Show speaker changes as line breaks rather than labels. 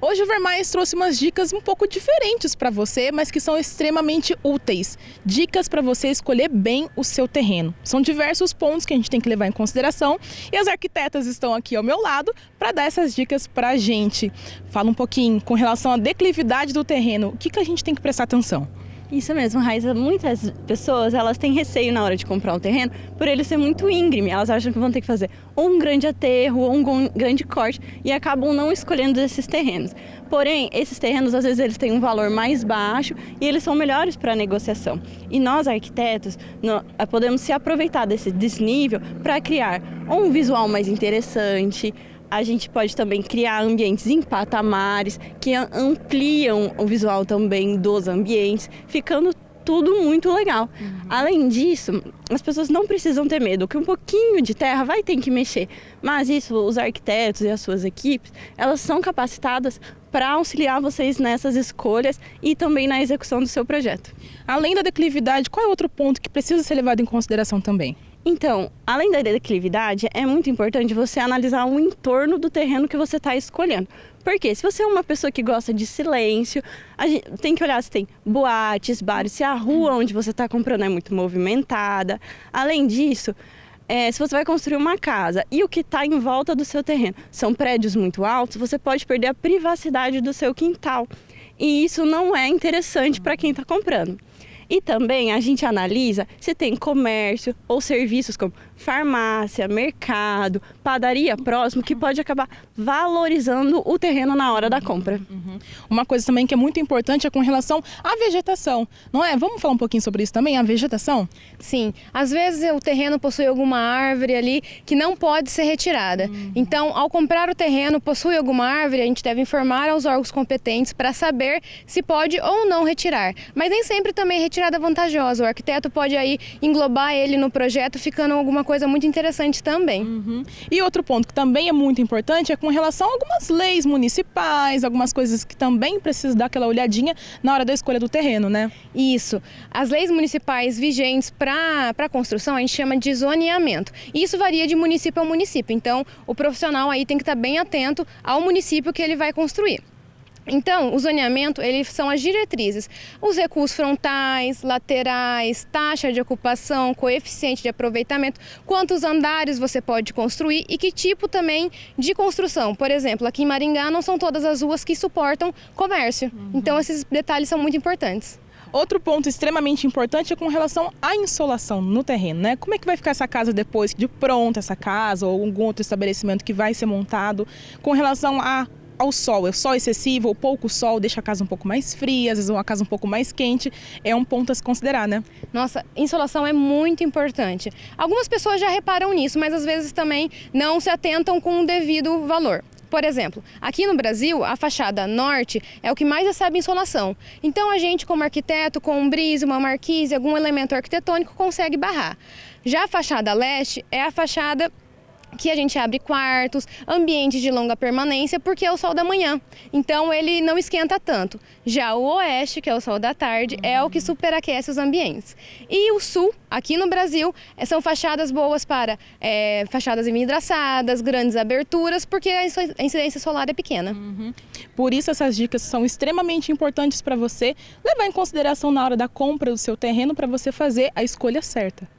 Hoje o Vermais trouxe umas dicas um pouco diferentes para você, mas que são extremamente úteis. Dicas para você escolher bem o seu terreno. São diversos pontos que a gente tem que levar em consideração e as arquitetas estão aqui ao meu lado para dar essas dicas para a gente. Fala um pouquinho com relação à declividade do terreno, o que a gente tem que prestar atenção?
Isso mesmo, Raíssa. Muitas pessoas, elas têm receio na hora de comprar um terreno por ele ser muito íngreme. Elas acham que vão ter que fazer ou um grande aterro ou um grande corte e acabam não escolhendo esses terrenos. Porém, esses terrenos, às vezes, eles têm um valor mais baixo e eles são melhores para a negociação. E nós, arquitetos, podemos se aproveitar desse desnível para criar um visual mais interessante. A gente pode também criar ambientes em patamares que ampliam o visual também dos ambientes, ficando tudo muito legal. Além disso, as pessoas não precisam ter medo, que um pouquinho de terra vai ter que mexer. Mas isso, os arquitetos e as suas equipes, elas são capacitadas para auxiliar vocês nessas escolhas e também na execução do seu projeto.
Além da declividade, qual é outro ponto que precisa ser levado em consideração também?
Então, além da declividade, é muito importante você analisar o entorno do terreno que você está escolhendo. Porque se você é uma pessoa que gosta de silêncio, a gente tem que olhar se tem boates, bares, se a rua onde você está comprando é muito movimentada. Além disso, se você vai construir uma casa e o que está em volta do seu terreno são prédios muito altos, você pode perder a privacidade do seu quintal. E isso não é interessante para quem está comprando. E também a gente analisa se tem comércio ou serviços como farmácia, mercado, padaria próximo, que pode acabar valorizando o terreno na hora da compra.
Uma coisa também que é muito importante é com relação à vegetação, não é? Vamos falar um pouquinho sobre isso também, a vegetação?
Sim, às vezes o terreno possui alguma árvore ali que não pode ser retirada. Então, ao comprar o terreno, possui alguma árvore, a gente deve informar aos órgãos competentes para saber se pode ou não retirar. Mas nem sempre também retirada vantajosa. O arquiteto pode aí englobar ele no projeto, ficando alguma coisa muito interessante também.
E outro ponto que também é muito importante é com relação a algumas leis municipais, algumas coisas que também precisam dar aquela olhadinha na hora da escolha do terreno, né?
Isso. As leis municipais vigentes para construção a gente chama de zoneamento. E isso varia de município a município. Então, o profissional aí tem que estar bem atento ao município que ele vai construir. Então, o zoneamento, eles são as diretrizes, os recuos frontais, laterais, taxa de ocupação, coeficiente de aproveitamento, quantos andares você pode construir e que tipo também de construção. Por exemplo, aqui em Maringá não são todas as ruas que suportam comércio, então esses detalhes são muito importantes.
Outro ponto extremamente importante é com relação à insolação no terreno, né? Como é que vai ficar essa casa depois de pronta, essa casa ou algum outro estabelecimento que vai ser montado com relação ao sol? É o sol excessivo ou pouco sol deixa a casa um pouco mais fria, às vezes uma casa um pouco mais quente, é um ponto a se considerar, né?
Nossa, insolação é muito importante. Algumas pessoas já reparam nisso, mas às vezes também não se atentam com o devido valor. Por exemplo, aqui no Brasil, a fachada norte é o que mais recebe insolação. Então a gente, como arquiteto, com um brise, uma marquise, algum elemento arquitetônico, consegue barrar. Já a fachada leste é a fachada que a gente abre quartos, ambientes de longa permanência, porque é o sol da manhã. Então ele não esquenta tanto. Já o oeste, que é o sol da tarde, é o que superaquece os ambientes. E o sul, aqui no Brasil, são fachadas boas para fachadas envidraçadas, grandes aberturas, porque a incidência solar é pequena.
Por isso essas dicas são extremamente importantes para você levar em consideração na hora da compra do seu terreno para você fazer a escolha certa.